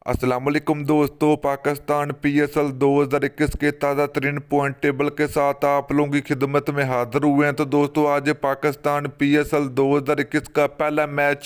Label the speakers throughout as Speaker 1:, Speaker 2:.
Speaker 1: अस्सलामुअलैकुम दोस्तों, पाकिस्तान पीएसएल 2021 के ताज़ा तरीन पॉइंट टेबल के साथ आप लोगों की खिदमत में हाजिर हुए हैं। तो दोस्तों, आज पाकिस्तान पीएसएल 2021 का पहला मैच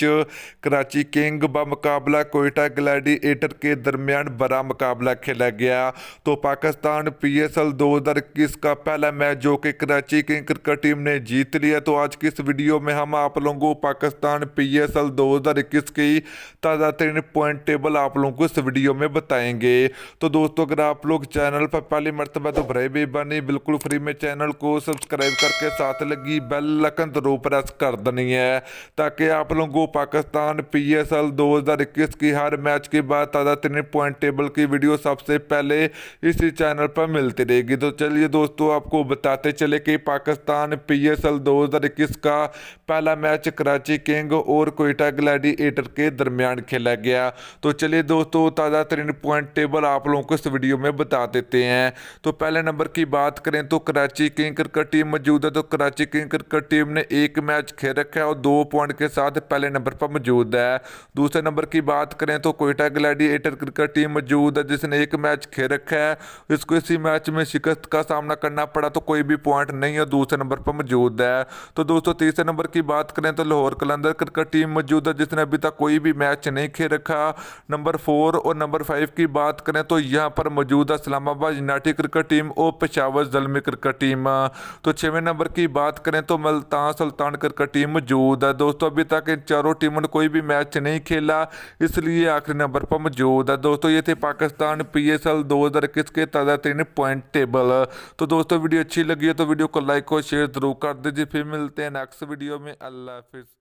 Speaker 1: कराची किंग बमुकाबला कोयटा ग्लैडिएटर के दरमियान बड़ा मुकाबला खेला गया। तो पाकिस्तान पीएसएल 2021 का पहला मैच जो कि कराची किंग क्रिकेट टीम ने जीत लिया। तो आज की इस वीडियो में हम आप लोगों को पाकिस्तान पीएसएल 2021 की ताज़ा तरीन पॉइंट टेबल आप लोगों को इस वीडियो में बताएंगे। तो दोस्तों, अगर आप लोग चैनल पर पहली मर्तबा तो भरे बेबानी बिल्कुल फ्री में चैनल को सब्सक्राइब करके साथ लगी बेल आइकन जरूर प्रेस कर देनी है, ताकि आप लोगों को पाकिस्तान पीएसएल 2021 की हर मैच के बाद ताज़ा तरीन पॉइंट टेबल की वीडियो सबसे पहले इसी चैनल पर मिलती रहेगी। तो चलिए दोस्तों, आपको बताते चले कि पाकिस्तान पीएसएल 2021 का पहला मैच कराची किंग और कोयटा ग्लैडिएटर के दरमियान खेला गया। तो चलिए दोस्तों, ताज़ा तरीन पॉइंट टेबल आप लोगों को इस वीडियो में बता देते हैं। तो पहले नंबर की बात करें तो कराची किंग क्रिकेट टीम मौजूद है। तो कराची किंग क्रिकेट टीम ने एक मैच खेल रखा है और 2 पॉइंट के साथ पहले नंबर पर मौजूद है। दूसरे नंबर की बात करें तो कोयटा ग्लैडिएटर क्रिकेट टीम मौजूद है, जिसने एक मैच खेल रखा है। इसको इसी मैच में शिकस्त का सामना करना पड़ा, तो कोई भी पॉइंट नहीं है, दूसरे नंबर पर मौजूद है। तो दोस्तों, तीसरे नंबर की बात करें तो लाहौर कलंदर क्रिकेट टीम मौजूद है, जिसने अभी तक कोई भी मैच नहीं खेल रखा। नंबर 4 और नंबर 5 की बात करें तो यहाँ पर मौजूद है इस्लामाबाद यूनाइटेड क्रिकेट टीम और पेशावर ज़ल्मी क्रिकेट टीम। तो 6वें नंबर की बात करें तो मुल्तान सुल्तान क्रिकेट टीम मौजूद है। दोस्तों, अभी तक इन चारों टीमों ने कोई भी मैच नहीं खेला, इसलिए आखिरी नंबर पर मौजूद है। दोस्तों, ये थे पाकिस्तान पीएसएल 2021 के ताज़ा तरीन पॉइंट टेबल। तो दोस्तों, वीडियो अच्छी लगी है तो वीडियो को लाइक और शेयर जरूर कर दीजिए। फिर मिलते हैं नेक्स्ट वीडियो में। अल्लाह हाफिज़।